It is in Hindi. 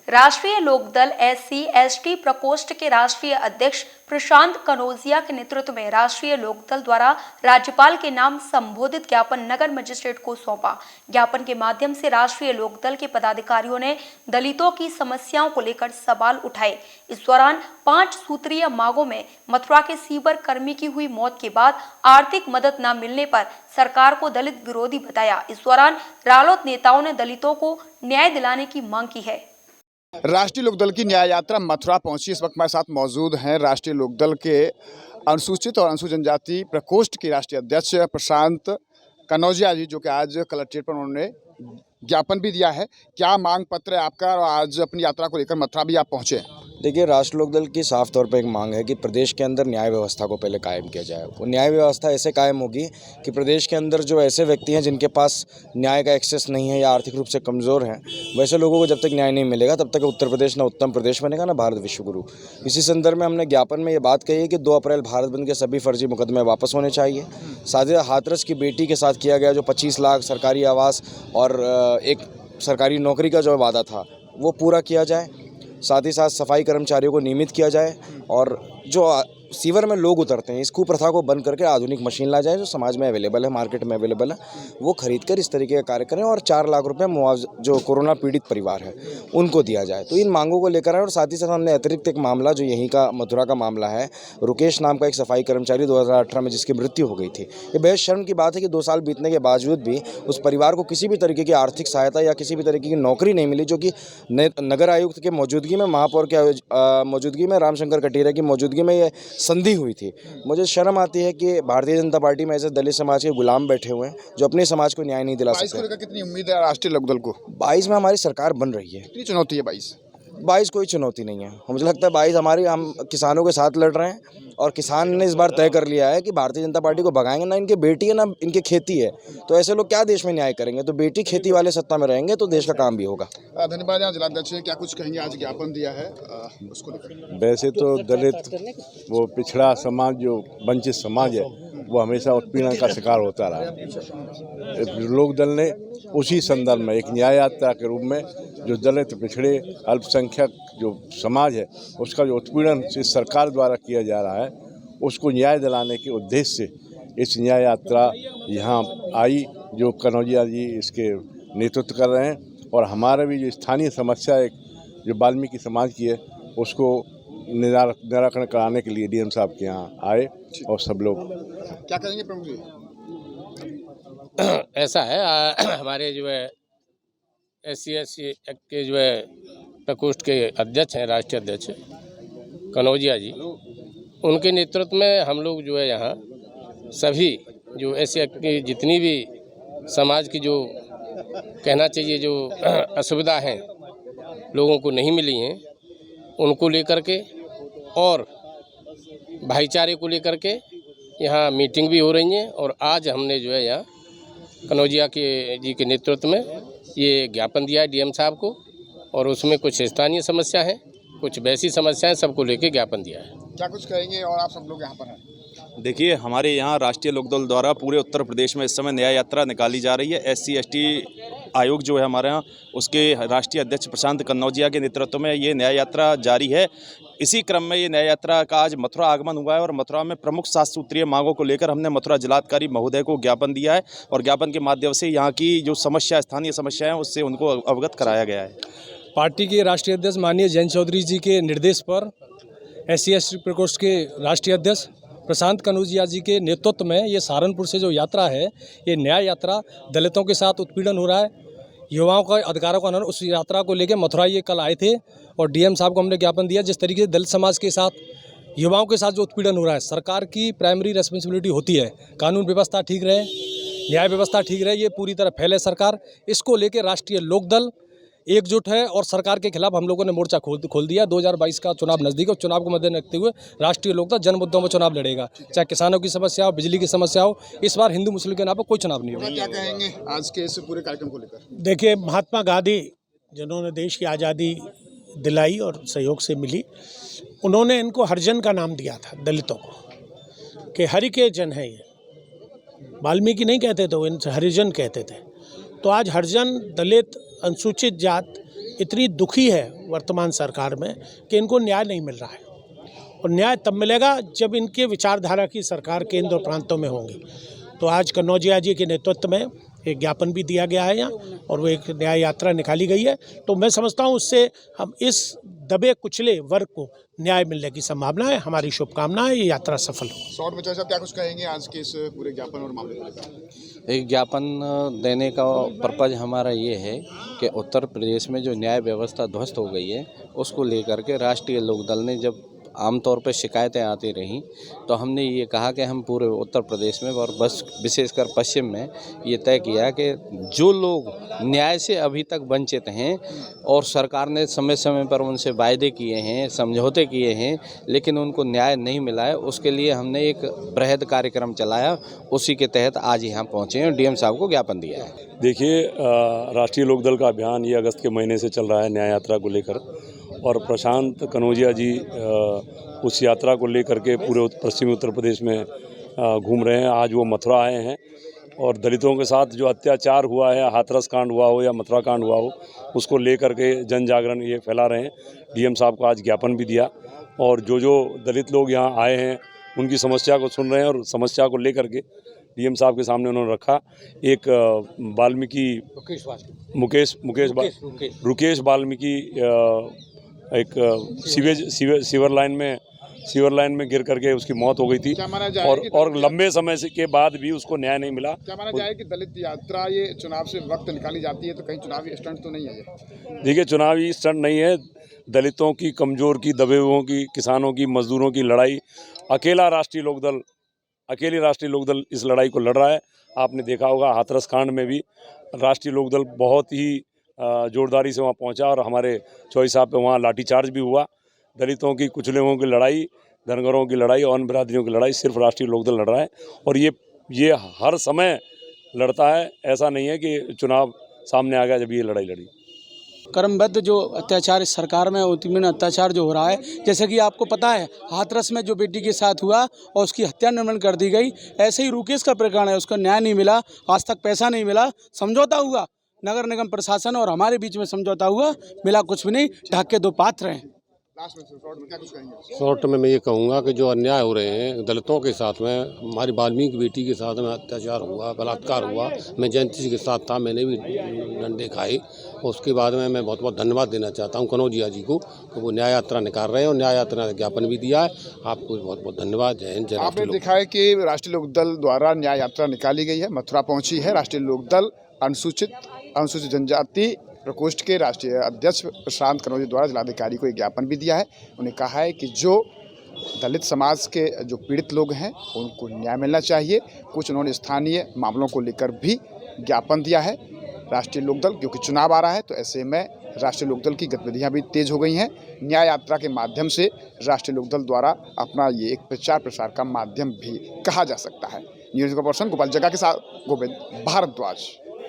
राष्ट्रीय लोकदल SC/ST प्रकोष्ठ के राष्ट्रीय अध्यक्ष प्रशांत कनौजिया के नेतृत्व में राष्ट्रीय लोकदल द्वारा राज्यपाल के नाम संबोधित ज्ञापन नगर मजिस्ट्रेट को सौंपा। ज्ञापन के माध्यम से राष्ट्रीय लोकदल के पदाधिकारियों ने दलितों की समस्याओं को लेकर सवाल उठाए। इस दौरान 5 सूत्रीय मांगों में मथुरा के सीवर कर्मी की हुई मौत के बाद आर्थिक मदद न मिलने पर सरकार को दलित विरोधी बताया। इस दौरान रालोद नेताओं ने दलितों को न्याय दिलाने की मांग की है। राष्ट्रीय लोकदल की न्याय यात्रा मथुरा पहुंची। इस वक्त हमारे साथ मौजूद हैं राष्ट्रीय लोकदल के अनुसूचित और अनुसूचित जनजाति प्रकोष्ठ के राष्ट्रीय अध्यक्ष प्रशांत कनौजिया जी, जो कि आज कलेक्ट्रेट पर उन्होंने ज्ञापन भी दिया है। क्या मांग पत्र है आपका और आज अपनी यात्रा को लेकर मथुरा भी आप पहुंचे? देखिए, राष्ट्र लोकदल की साफ तौर पर एक मांग है कि प्रदेश के अंदर न्याय व्यवस्था को पहले कायम किया जाए। वो न्याय व्यवस्था ऐसे कायम होगी कि प्रदेश के अंदर जो ऐसे व्यक्ति हैं जिनके पास न्याय का एक्सेस नहीं है या आर्थिक रूप से कमज़ोर हैं, वैसे लोगों को जब तक न्याय नहीं मिलेगा तब तक उत्तर प्रदेश ना उत्तम प्रदेश बनेगा ना भारत विश्वगुरु। इसी संदर्भ में हमने ज्ञापन में ये बात कही है कि 2 अप्रैल भारत बंद के सभी फर्जी मुकदमे वापस होने चाहिए। साजिदा हाथरस की बेटी के साथ किया गया जो 25 लाख सरकारी आवास और एक सरकारी नौकरी का जो वादा था वो पूरा किया जाए। साथ ही साथ सफाई कर्मचारियों को नियमित किया जाए और जो सीवर में लोग उतरते हैं इस कुप्रथा को बंद करके आधुनिक मशीन ला जाए जो समाज में अवेलेबल है, मार्केट में अवेलेबल है, वो खरीद कर इस तरीके का कार्य करें और 4 लाख रुपए मुआवजा जो कोरोना पीड़ित परिवार है उनको दिया जाए। तो इन मांगों को लेकर आए और साथ ही साथ हमने अतिरिक्त एक मामला जो यहीं का मथुरा का मामला है, रुकेश नाम का एक सफाई कर्मचारी 2018 में जिसकी मृत्यु हो गई थी। ये बेहद शर्म की बात है कि 2 साल बीतने के बावजूद भी उस परिवार को किसी भी तरीके की आर्थिक सहायता या किसी भी तरीके की नौकरी नहीं मिली, जो कि नगर आयुक्त के मौजूदगी में, महापौर के मौजूदगी में, रामशंकर कटेरिया की मौजूदगी में ये संधि हुई थी। मुझे शर्म आती है कि भारतीय जनता पार्टी में ऐसे दलित समाज के गुलाम बैठे हुए हैं जो अपने समाज को न्याय नहीं दिला सकते। कितनी उम्मीद है राष्ट्रीय लोकदल को? 22 में हमारी सरकार बन रही है। कितनी चुनौती है 22 कोई चुनौती नहीं है। मुझे लगता है 22 हम किसानों के साथ लड़ रहे हैं और किसान ने इस बार तय कर लिया है कि भारतीय जनता पार्टी को भगाएंगे। ना इनके बेटी है ना इनके खेती है, तो ऐसे लोग क्या देश में न्याय करेंगे? तो बेटी खेती वाले सत्ता में रहेंगे तो देश का काम भी होगा। धन्यवाद। यहाँ जिलाध्यक्ष क्या कुछ कहेंगे? आज ज्ञापन दिया है उसको लेकर। वैसे तो दलित वो पिछड़ा समाज जो वंचित समाज है वो हमेशा उत्पीड़न का शिकार होता रहा। लोकदल ने उसी संदर्भ में एक न्याय यात्रा के रूप में जो दलित पिछड़े अल्पसंख्यक जो समाज है उसका जो उत्पीड़न इस सरकार द्वारा किया जा रहा है उसको न्याय दिलाने के उद्देश्य से इस न्याय यात्रा यहाँ आई, जो कनौजिया जी इसके नेतृत्व कर रहे हैं। और हमारा भी जो स्थानीय समस्या एक जो वाल्मीकि समाज की है उसको निराकरण कराने के लिए DM साहब के यहाँ आए और सब लोग। क्या करेंगे प्रमुख जी? ऐसा है, हमारे जो है SC/ST के जो है प्रकोष्ठ के अध्यक्ष हैं, राष्ट्रीय अध्यक्ष कनौजिया जी, उनके नेतृत्व में हम लोग जो है यहाँ सभी जो SC की जितनी भी समाज की जो कहना चाहिए जो असुविधा हैं लोगों को नहीं मिली हैं उनको लेकर के और भाईचारे को लेकर के यहाँ मीटिंग भी हो रही है। और आज हमने जो है यहाँ कनौजिया जी के नेतृत्व में ये ज्ञापन दिया है DM साहब को और उसमें कुछ स्थानीय समस्या है, कुछ वैसी समस्याएं, सबको लेके ज्ञापन दिया है। क्या कुछ कहेंगे? और आप सब लोग यहाँ पर हैं। देखिए, हमारे यहाँ राष्ट्रीय लोकदल द्वारा पूरे उत्तर प्रदेश में इस समय न्याय यात्रा निकाली जा रही है। SC/ST आयोग जो है हमारे यहाँ, उसके राष्ट्रीय अध्यक्ष प्रशांत कनौजिया के नेतृत्व में ये न्याय यात्रा जारी है। इसी क्रम में ये न्याय यात्रा का आज मथुरा आगमन हुआ है और मथुरा में प्रमुख 7 सूत्रीय मांगों को लेकर हमने मथुरा जिलाधिकारी महोदय को ज्ञापन दिया है और ज्ञापन के माध्यम से यहाँ की जो समस्या, स्थानीय समस्या है, उससे उनको अवगत कराया गया है। पार्टी के राष्ट्रीय अध्यक्ष माननीय जयंत चौधरी जी के निर्देश पर SC/ST प्रकोष्ठ के राष्ट्रीय अध्यक्ष प्रशांत कनौजिया जी के नेतृत्व में ये सहारनपुर से जो यात्रा है, ये न्याय यात्रा, दलितों के साथ उत्पीड़न हो रहा है, युवाओं का अधिकारों का हनन, उस यात्रा को लेकर मथुरा ये कल आए थे और DM साहब को हमने ज्ञापन दिया। जिस तरीके से दलित समाज के साथ, युवाओं के साथ जो उत्पीड़न हो रहा है, सरकार की प्राइमरी रेस्पॉन्सिबिलिटी होती है कानून व्यवस्था ठीक रहे, न्याय व्यवस्था ठीक रहे, ये पूरी तरह फैले सरकार। इसको लेकर राष्ट्रीय लोकदल एकजुट है और सरकार के खिलाफ हम लोगों ने मोर्चा खोल दिया। 2022 का चुनाव नजदीक है और चुनाव को मद्देनजर रखते हुए राष्ट्रीय लोकदल जन मुद्दों में चुनाव लड़ेगा, चाहे किसानों की समस्या हो, बिजली की समस्या हो। इस बार हिंदू मुस्लिम के नाम पर कोई चुनाव नहीं होगा। क्या कहेंगे आज के इस पूरे कार्यक्रम को लेकर? देखिए, महात्मा गांधी जिन्होंने देश की आज़ादी दिलाई और सहयोग से मिली, उन्होंने इनको हरिजन का नाम दिया था, दलितों को, कि हरि के जन है ये। वाल्मीकि नहीं कहते थे, वो इनसे हरिजन कहते थे। तो आज हरिजन, दलित, अनुसूचित जात इतनी दुखी है वर्तमान सरकार में कि इनको न्याय नहीं मिल रहा है, और न्याय तब मिलेगा जब इनके विचारधारा की सरकार केंद्र और प्रांतों में होंगी। तो आज कन्नौजिया जी के नेतृत्व में एक ज्ञापन भी दिया गया है यहाँ, और वो एक न्याय यात्रा निकाली गई है। तो मैं समझता हूँ उससे हम इस दबे कुचले वर्ग को न्याय मिलने की संभावना है। हमारी शुभकामनाएं, ये यात्रा सफल हो। शॉर्ट में साहब क्या कुछ कहेंगे आज के इस पूरे ज्ञापन और मामले को लेकर? एक ज्ञापन देने का पर्पज़ हमारा ये है कि उत्तर प्रदेश में जो न्याय व्यवस्था ध्वस्त हो गई है उसको लेकर के राष्ट्रीय लोकदल ने जब आमतौर पर शिकायतें आती रहीं तो हमने ये कहा कि हम पूरे उत्तर प्रदेश में और बस विशेषकर पश्चिम में ये तय किया कि जो लोग न्याय से अभी तक वंचित हैं और सरकार ने समय समय पर उनसे वायदे किए हैं, समझौते किए हैं, लेकिन उनको न्याय नहीं मिला है, उसके लिए हमने एक बृहद कार्यक्रम चलाया। उसी के तहत आज यहाँ पहुँचे हैं और डीएम साहब को ज्ञापन दिया है। देखिए, राष्ट्रीय लोकदल का अभियान ये अगस्त के महीने से चल रहा है न्याय यात्रा को लेकर, और प्रशांत कनौजिया जी उस यात्रा को लेकर के पूरे पश्चिमी उत्तर प्रदेश में घूम रहे हैं। आज वो मथुरा आए हैं और दलितों के साथ जो अत्याचार हुआ है, हाथरस कांड हुआ हो या मथुरा कांड हुआ हो, उसको लेकर के जन जागरण ये फैला रहे हैं। डीएम साहब को आज ज्ञापन भी दिया, और जो दलित लोग यहाँ आए हैं उनकी समस्या को सुन रहे हैं, और समस्या को लेकर के डीएम साहब के सामने उन्होंने रखा। एक रुकेश वाल्मीकि एक सीवर लाइन में गिर करके उसकी मौत हो गई थी, और लंबे समय से के बाद भी उसको न्याय नहीं मिला। क्या माना जाए कि दलित यात्रा ये चुनाव से वक्त निकाली जाती है, तो कहीं चुनावी स्टंट तो नहीं है ये? देखिए, चुनावी स्टंट नहीं है। दलितों की, कमज़ोर की, दबे हुओं की, किसानों की, मजदूरों की लड़ाई अकेली राष्ट्रीय लोकदल इस लड़ाई को लड़ रहा है। आपने देखा होगा हाथरस कांड में भी राष्ट्रीय लोकदल बहुत ही जोरदारी से वहाँ पहुँचा, और हमारे चौधरी साहब पे वहाँ लाठीचार्ज भी हुआ। दलितों की, कुचले हुओं की लड़ाई, धनगरों की लड़ाई, और बिरादरियों की लड़ाई सिर्फ राष्ट्रीय लोकदल लड़ रहा है, और ये हर समय लड़ता है। ऐसा नहीं है कि चुनाव सामने आ गया जब ये लड़ाई लड़ी। क्रमबद्ध जो अत्याचार इस सरकार में उत्पीड़न अत्याचार जो हो रहा है, जैसे कि आपको पता है हाथरस में जो बेटी के साथ हुआ और उसकी हत्या निर्मण कर दी गई, ऐसे ही रुकेश का प्रकरण है, उसको न्याय नहीं मिला, आज तक पैसा नहीं मिला। समझौता हुआ नगर निगम प्रशासन और हमारे बीच में, समझौता हुआ, मिला कुछ भी नहीं। ढाक के दो पात्र हैं। शॉर्ट में मैं ये कहूँगा कि जो अन्याय हो रहे हैं दलितों के साथ में, हमारी वाल्मीकि बेटी के साथ में अत्याचार हुआ, बलात्कार हुआ, मैं जयंती जी के साथ था, मैंने भी डंडे खाए। उसके बाद में मैं बहुत बहुत धन्यवाद देना चाहता हूँ कनौजिया जी को कि वो न्याय यात्रा निकाल रहे हैं, और न्याय यात्रा का ज्ञापन भी दिया है। आपको बहुत बहुत धन्यवाद। जय हिंद, जय राष्ट्रीय लोकदल। आपने देखा है कि राष्ट्रीय लोकदल द्वारा न्याय यात्रा निकाली गई है, मथुरा पहुंची है। राष्ट्रीय लोकदल अनुसूचित जनजाति प्रकोष्ठ के राष्ट्रीय अध्यक्ष प्रशांत कनौजिया द्वारा जिलाधिकारी को एक ज्ञापन भी दिया है। उन्हें कहा है कि जो दलित समाज के जो पीड़ित लोग हैं उनको न्याय मिलना चाहिए। कुछ उन्होंने स्थानीय मामलों को लेकर भी ज्ञापन दिया है। राष्ट्रीय लोकदल, क्योंकि चुनाव आ रहा है, तो ऐसे में राष्ट्रीय लोकदल की गतिविधियां भी तेज हो गई हैं। न्याय यात्रा के माध्यम से राष्ट्रीय लोकदल द्वारा अपना ये एक प्रचार प्रसार का माध्यम भी कहा जा सकता है। न्यूज़ पर्सन गोपाल जग्गा के साथ गोविंद भारद्वाज।